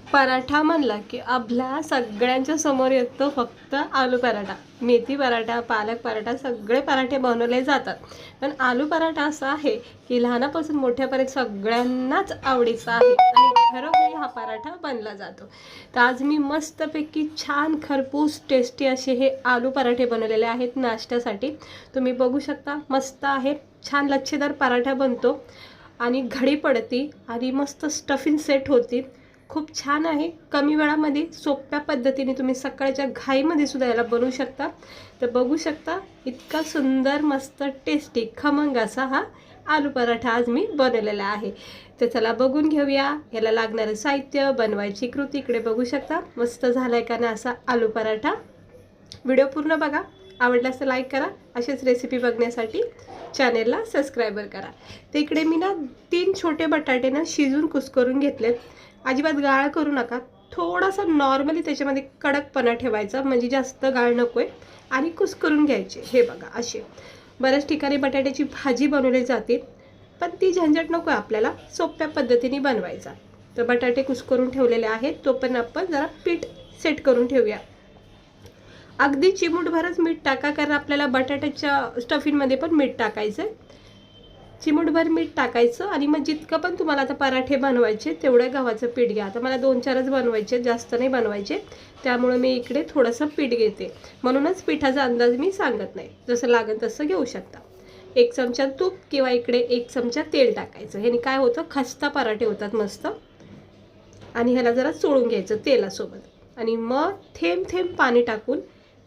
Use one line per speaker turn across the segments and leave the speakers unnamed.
पराठा म्हणला की आपल्या सगळ्यांच्या समोर येतो फक्त आलू पराठा, मेथी पराठा, पालक पराठा, सगळे पराठे बनवले जातात. पण आलू पराठा असा आहे की लहानापासून मोठ्यापर्यंत सगळ्यांनाच आवडीचा आहे आणि घरोघरी हा पराठा बनला जातो. तर आज मी मस्तपैकी छान खरपूस टेस्टी असे हे आलू पराठे बनवलेले आहेत नाश्त्यासाठी. तुम्ही बघू शकता, मस्त आहे, छान लच्छेदार पराठा बनतो आणि घडी पडती आणि मस्त स्टफिंग सेट होती. खूप छान आहे, कमी वेळामध्ये सोप्या पद्धतीने तुम्ही सकाळच्या घाईमध्ये सुद्धा याला बनवू शकता. तर बघू शकता, इतका सुंदर मस्त टेस्टी खमंग असा हा आलू पराठा आज मी बनवलेला आहे. तर चला बघून घेऊया याला लागणारं साहित्य, बनवायची कृती. इकडे बघू शकता, मस्त झालाय का ना असा आलू पराठा. व्हिडिओ पूर्ण बघा, आवडल्यास लाईक करा, असेच रेसिपी बघण्यासाठी चॅनेलला सबस्क्राईबर करा. तर इकडे मी ना 3 छोटे बटाटे ना शिजून कुस्करून घेतलेत. अजिबात गाळ करू नका, थोडासा नॉर्मली त्याच्यामध्ये कडकपणा ठेवायचा, म्हणजे जास्त गाळ नको आहे, आणि कुस्करून घ्यायचे. हे बघा असे. बऱ्याच ठिकाणी बटाट्याची भाजी बनवली जाते, पण ती झंझट नको आहे, आपल्याला सोप्या पद्धतीने बनवायचा. तर बटाटे कुस्करून ठेवलेले आहेत, तो पण आपण जरा पीठ सेट करून ठेवूया. अगदी चिमूटभरच मीठ टाका, कारण आपल्याला बटाट्याच्या स्टफिंगमध्ये पण मीठ टाकायचं आहे. चिमूटभर मीठ टाकायचं आणि मग जितकं पण तुम्हाला आता पराठे बनवायचे तेवढ्या गव्हाचं पीठ घ्या. आता मला 2-4च बनवायचे, जास्त नाही बनवायचे, त्यामुळे मी इकडे थोडंसं पीठ घेते. म्हणूनच पिठाचा अंदाज मी सांगत नाही, जसं लागेल तसं घेऊ शकता. 1 चमचा तूप किंवा इकडे 1 चमचा तेल टाकायचं. ह्याने काय होतं, खस्ता पराठे होतात मस्त. आणि ह्याला जरा चोळून घ्यायचं तेलासोबत आणि मग थेंब थेंब पाणी टाकून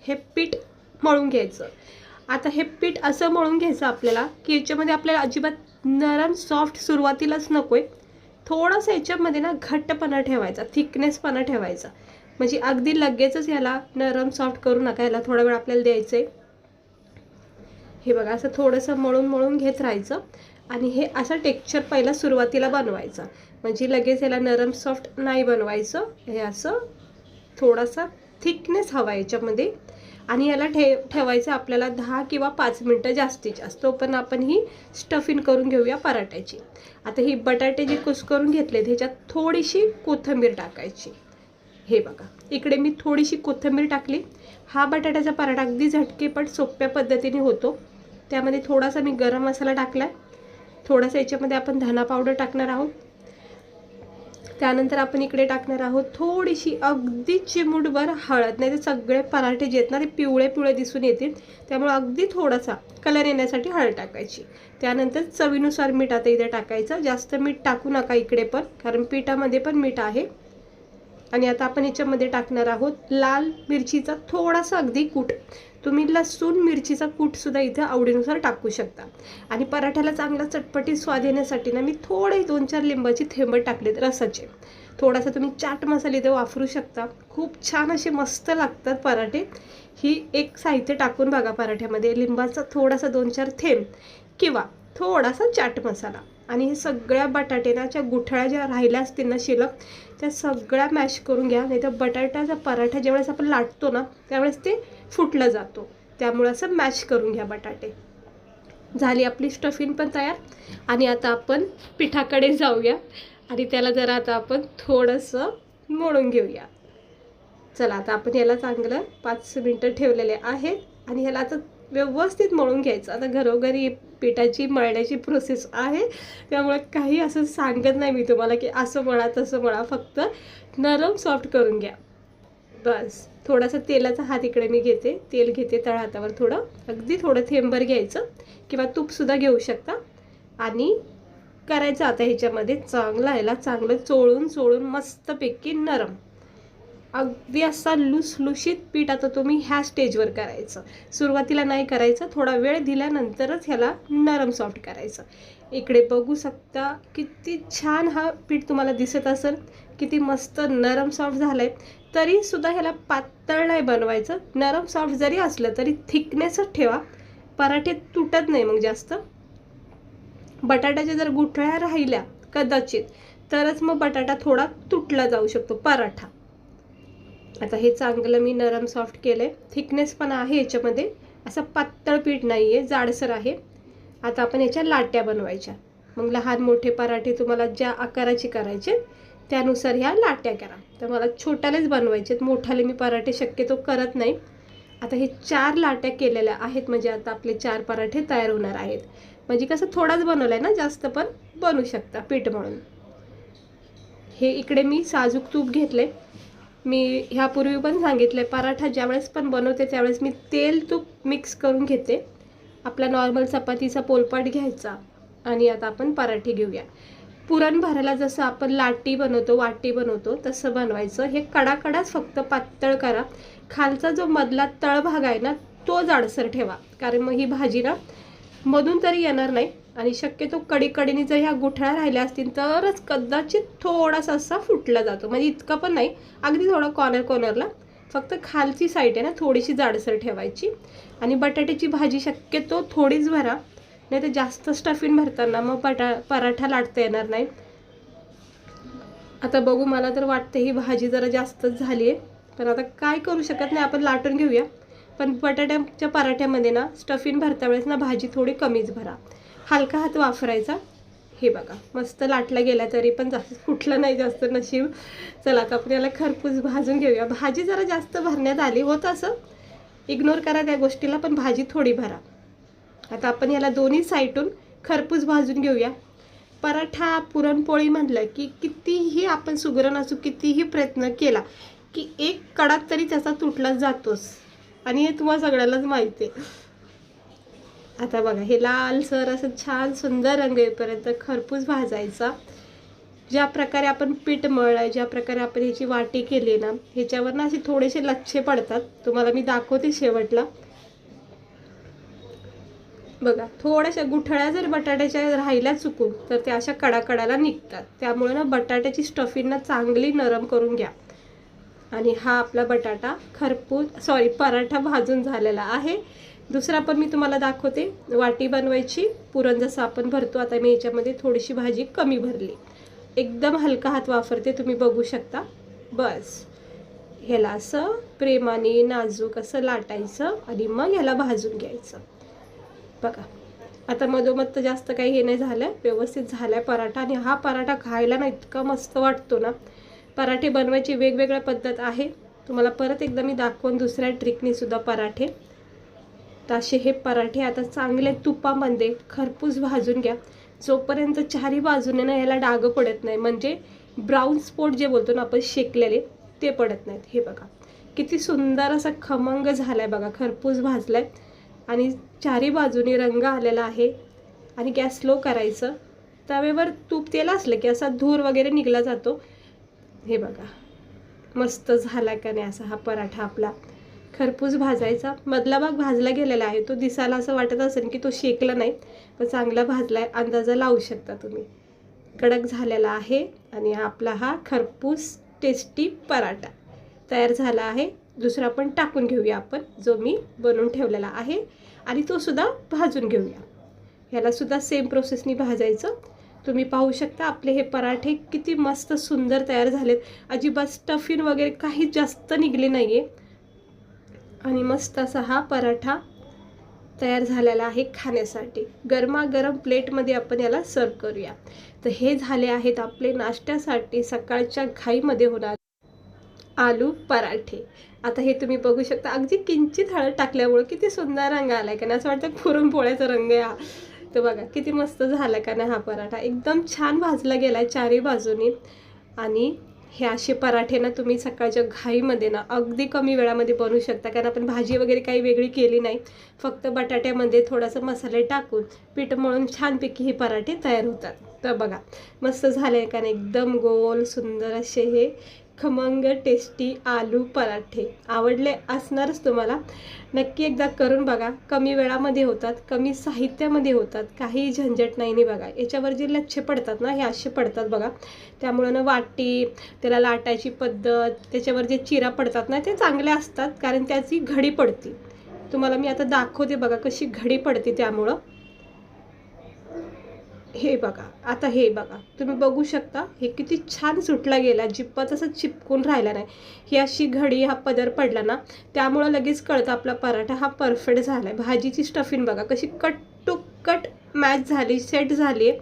हे पीठ मळून घ्यायचं. आता हे पीठ असं मळून घ्यायचं आपल्याला की याच्यामध्ये आपल्याला अजिबात नरम सॉफ्ट सुरुवातीलाच नको आहे. थोडासा याच्यामध्ये ना घट्टपणा ठेवायचा, थिकनेसपणा ठेवायचा, म्हणजे अगदी लगेचच याला नरम सॉफ्ट करू नका, याला थोडा वेळ आपल्याला द्यायचं आहे. हे बघा, असं थोडंसं मळून मळून घेत राहायचं आणि हे असं टेक्स्चर पहिला सुरुवातीला बनवायचं, म्हणजे लगेच याला नरम सॉफ्ट नाही बनवायचं. हे असं थोडासा थिकनेस हवा याच्यामध्ये आणि याला ठेवायचं आपल्याला 10 किंवा 5 मिनटं जास्तीत जास्त. पण आपण ही स्टफिंग करून घेऊया पराठ्याची. आता ही बटाटे जे कुस्करून घेतलेत ह्याच्यात थोडीशी कोथिंबीर टाकायची. हे बघा, इकडे मी थोडीशी कोथिंबीर टाकली. हा बटाट्याचा पराठा अगदी झटकेपट सोप्या पद्धतीने होतो. त्यामध्ये थोडासा मी गरम मसाला टाकला आहे, थोडासा याच्यामध्ये आपण धना पावडर टाकणार आहोत. त्यानंतर आपण इकडे टाकणार आहोत थोडीशी अगदी चिमूटभर हळद, नाही तर सगळे पराठे जे आहेत ना ते पिवळे पिवळे दिसून येतील, त्यामुळे अगदी थोडासा कलर येण्यासाठी हळद टाकायची. त्यानंतर चवीनुसार मीठ आता इथे टाकायचं. जास्त मीठ टाकू नका इकडे पण, कारण पिठामध्ये पण मीठ आहे. आणि आता आपण याच्यामध्ये टाकणार आहोत लाल मिरचीचा थोडासा अगदी कूट. तुम्ही लसूण मिरचीचा कूटसुद्धा इथं आवडीनुसार टाकू शकता. आणि पराठ्याला चांगला चटपटीत स्वाद येण्यासाठी ना मी थोडे 2-4 लिंबाची थेंब टाकलेत रसाचे. थोडासा तुम्ही चाट मसाला इथे वापरू शकता, खूप छान असे मस्त लागतात पराठे. ही एक साहित्य टाकून बघा पराठ्यामध्ये, लिंबाचा थोडासा 2-4 थेंब किंवा थोडासा चाट मसाला. आणि हे सगळ्या बटाट्याच्या गुठळ्या ज्या राहिल्या असतील ना शिल्लक, त्या सगळ्या मॅश करून घ्या. नाही तर बटाट्याचा पराठा ज्यावेळेस आपण लाटतो ना त्यावेळेस ते फुटला जातो, त्यामुळे असं मॅश करून घ्या बटाटे. झाली आपली स्टफिंग पण तयार. आणि आता आपण पिठाकडे जाऊया आणि त्याला जरा आता आपण थोडंसं मळून घेऊया. चला, आता आपण याला चांगलं 5 मिनटं ठेवलेले आहेत आणि ह्याला आता व्यवस्थित मळून घ्यायचं. आता घरोघरी पिठाची मळण्याची प्रोसेस आहे, त्यामुळे काही असं सांगत नाही मी तुम्हाला की असं मळा तसं मळा, फक्त नरम सॉफ्ट करून घ्या बस. थोडासा तेलाचा हात इकडे मी घेते, तेल घेते तळहातावर थोडं, अगदी थोडं थेंबर घ्यायचं किंवा तूपसुद्धा घेऊ शकता. आणि करायचं आता ह्याच्यामध्ये चांगला, ह्याला चांगलं चोळून चोळून मस्तपैकी नरम, अगदी असा लुसलुशीत पीठ आता तुम्ही ह्या स्टेजवर करायचं. सुरुवातीला नाही करायचं, थोडा वेळ दिल्यानंतरच ह्याला नरम सॉफ्ट करायचं. इकडे बघू शकता किती छान हा पीठ तुम्हाला दिसत असेल, किती मस्त नरम सॉफ्ट झालं आहे. तरीसुद्धा ह्याला पातळ नाही बनवायचं, नरम सॉफ्ट जरी असलं तरी थिकनेसच ठेवा, पराठे तुटत नाही मग जास्त. बटाट्याच्या जर गुठळ्या राहिल्या कदाचित तरच मग बटाटा थोडा तुटला जाऊ शकतो पराठा. आता हे चांगलं मी नरम सॉफ्ट केलं आहे, थिकनेस पण आहे याच्यामध्ये, असं पातळ पीठ नाही आहे, जाडसर आहे. आता आपण याच्या लाट्या बनवायच्या. मग लहान मोठे पराठे तुम्हाला ज्या आकाराचे करायचे त्यानुसार ह्या लाट्या करा. तर मला छोट्यालेच बनवायचे आहेत, मोठाले मी पराठे शक्यतो करत नाही. आता हे 4 लाट्या केलेल्या आहेत, म्हणजे आता आपले 4 पराठे तयार होणार आहेत. म्हणजे कसं थोडाच बनवलं आहे ना, जास्त पण बनवू शकता पीठ म्हणून. हे इकडे मी साजूक तूप घेतले. मी ह्यापूर्वी पण सांगितलं आहे, पराठा ज्यावेळेस पण बनवते त्यावेळेस मी तेल तूप मिक्स करून घेते. आपला नॉर्मल चपातीचा पोलपाट घ्यायचा आणि आता आपण पराठे घेऊया. पुरण भरायला जसं आपण लाटी बनवतो, वाटी बनवतो तसं बनवायचं. हे कडाकडाच फक्त पातळ करा. खालचा जो मधला तळभाग आहे ना तो जाडसर ठेवा, कारण मग ही भाजी ना मधून तरी येणार नाही. आणि शक्यतो कडीकडीने जर ह्या गुठळ्या राहिल्या असतील तरच कदाचित थोडासा असा फुटला जातो. म्हणजे इतका पण नाही, अगदी थोडा कॉर्नरला. फक्त खालची साईड आहे ना थोडीशी जाडसर ठेवायची. आणि बटाट्याची भाजी शक्यतो थोडीच भरा, नाही तर जास्त स्टफिंग भरताना मग पराठा लाटता येणार नाही. आता बघू, मला तर वाटतं ही भाजी जरा जास्तच झाली आहे, पण आता काय करू शकत नाही, आपण लाटून घेऊया. पण बटाट्याच्या पराठ्यामध्ये ना स्टफिंग भरता वेळेस ना भाजी थोडी कमीच भरा, हलका हात वापरायचा. हे बघा मस्त लाटला गेला तरी पण जास्त फुटलं नाही, जास्त नशीब. चला आता आपण याला खरपूस भाजून घेऊया. भाजी जरा जास्त भरण्यात आली होतं, असं इग्नोर करा त्या गोष्टीला, पण भाजी थोडी भरा. आता आपण याला दोन्ही साईडून खरपूस भाजून घेऊया. पराठा पुरणपोळी म्हटलं की कितीही आपण सुगरण असू, कितीही प्रयत्न केला की एक कडा तरी त्याचा तुटला जातोच, आणि हे तुम्हाला सगळ्यालाच माहिती आहे. आता बघा हे लालसर असं छान सुंदर रंग येईपर्यंत खरपूस भाजायचा. ज्या प्रकारे आपण पीठ मळलं, ज्या प्रकारे आपण ह्याची वाटी केली ना, ह्याच्यावर ना असे थोडेसे लच्छे पडतात. तुम्हाला मी दाखवते शेवटला. बघा थोड्याशा गुठळ्या जर बटाट्याच्या राहिल्या चुकून तर त्या अशा कडाकडाला निघतात. त्यामुळे ना बटाट्याची स्टफिंग ना चांगली नरम करून घ्या. आणि हा आपला पराठा भाजून झालेला आहे. दुसरा पण मी तुम्हाला दाखवते. वाटी बनवायची, पुरण जसं आपण भरतो. आता मी याच्यामध्ये थोडीशी भाजी कमी भरली, एकदम हलका हात वापरते, तुम्ही बघू शकता. बस ह्याला असं प्रेमाने नाजूक असं लाटायचं आणि मग ह्याला भाजून घ्यायचं. बघा आता मधोमध तर जास्त काही हे नाही झालं, व्यवस्थित झालाय पराठा. आणि हा पराठा खायला ना इतका मस्त वाटतो ना. पराठे बनवायची वेगवेगळ्या पद्धत आहे, तुम्हाला परत एकदा मी दाखवून दुसऱ्या ट्रिकने सुद्धा पराठे. तर असे हे पराठे आता चांगले तुपामध्ये खरपूस भाजून घ्या, जोपर्यंत चारी बाजूने ना याला डाग पडत नाही, म्हणजे ब्राऊन स्पॉट जे बोलतो ना आपण शेकलेले ते पडत नाहीत. हे बघा किती सुंदर असा खमंग झालाय बघा, खरपूस भाजलाय आणि चारी बाजूने रंग आलेला आहे. आणि गॅस स्लो करायचं. तव्यावर तूप तेल असलं की असा धूर वगैरे निघला जातो. हे बघा मस्त झाला का नाही असा हा पराठा आपला. खरपूस भाजायचा. मधला भाग भाजला गेलेला आहे, तो दिसायला असं वाटत असेल की तो शेकला नाही, पण चांगला भाजलाय, अंदाजा लावू शकता तुम्ही. कडक झालेला आहे आणि आपला हा खरपूस टेस्टी पराठा तयार झाला आहे. दुसरा पण टाकून घेऊया आपण, जो मी बनवून ठेवलेला आहे, आणि तो सुद्धा भाजून घेऊया. ह्याला सुद्धा सेम प्रोसेसनी भाजायचं. तुम्ही पाहू शकता आपले हे पराठे किती मस्त सुंदर तयार झालेत. अजिबात स्टफिंग वगैरे काही जास्त निघले नाही आहे. आणि मस्त असा हा पराठा तयार झालेला आहे खाण्यासाठी. गरमागरम प्लेटमध्ये आपण याला सर्व करूया. तर हे झाले आहेत आपले नाश्त्यासाठी सकाळच्या घाईमध्ये होणार आलू पराठे. आता हे तुम्ही बघू शकता, अगदी किंचित हळद टाकल्यामुळे किती सुंदर रंग आलाय का ना, असं वाटतं पुरणपोळ्याचा रंग आहे हा. तर बघा किती मस्त झाला का ना हा पराठा. एकदम छान भाजला गेलाय चारी बाजूनी. आणि हे असे पराठे ना तुम्ही सकाळच्या घाईमध्ये ना अगदी कमी वेळामध्ये बनवू शकता, कारण आपण भाजी वगैरे काही वेगळी केली नाही. फक्त बटाट्यामध्ये थोडासा मसाले टाकून पीठ मळून छानपैकी हे पराठे तयार होतात. तर बघा मस्त झाले का नाही, एकदम गोल सुंदर असे हे खमंग टेस्टी आलू पराठे. आवडले असणारच तुम्हाला. नक्की एकदा करून बघा. कमी वेळामध्ये होतात, कमी साहित्यामध्ये होतात, काही झंझट नाही. बघा याच्यावर जे लच्छे पडतात ना हे असे पडतात बघा. त्यामुळं ना वाटी, त्याला लाटायची पद्धत, त्याच्यावर जे चिरा पडतात ना ते चांगले असतात, कारण त्याची घडी पडते. तुम्हाला मी आता दाखवते बघा कशी घडी पडते. त्यामुळं हे बघा, आता हे बघा तुम्ही बघू शकता, हे किती छान सुटला गेला, जिप्पत असं चिपकून राहिला नाही. ही अशी घडी हा पदर पडला ना त्यामुळं लगेच कळतं आपला पराठा हा परफेक्ट झाला आहे. भाजीची स्टफिंग बघा कशी कट टू कट मॅच झाली, सेट झाली आहे.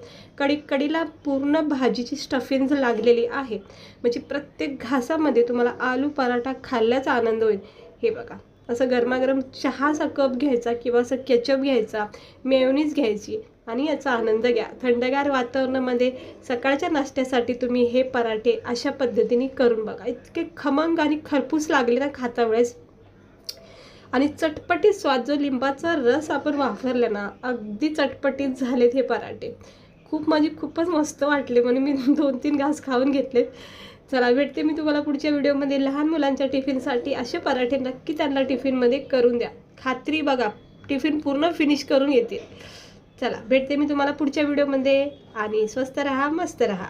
कडीला पूर्ण भाजीची स्टफिंग लागलेली आहे. म्हणजे प्रत्येक घासामध्ये तुम्हाला आलू पराठा खाल्ल्याचा आनंद होईल. हे बघा, असं गरमागरम चहाचा कप घ्यायचा किंवा असं केचप घ्यायचा, मेयोनीज घ्यायची आणि याचा आनंद घ्या. थंडगार वातावरणामध्ये सकाळच्या नाश्त्यासाठी तुम्ही हे पराठे अशा पद्धतीने करून बघा. इतके खमंग आणि खरपूस लागले ना खाता वेळेस. आणि चटपटीत स्वाद, जो लिंबाचा रस आपण वापरला ना, अगदी चटपटीत झालेत हे पराठे. खूपच मस्त वाटले म्हणून मी 2-3 घास खाऊन घेतले. चला, भेटते मी तुम्हाला पुढच्या व्हिडिओमध्ये. लहान मुलांच्या टिफिनसाठी असे पराठे नक्की त्यांना टिफिनमध्ये करून द्या. खात्री बघा, टिफिन पूर्ण फिनिश करून येतील. चला, भेटते मी तुम्हाला पुढच्या व्हिडिओमध्ये आणि स्वस्त रहा, मस्त रहा.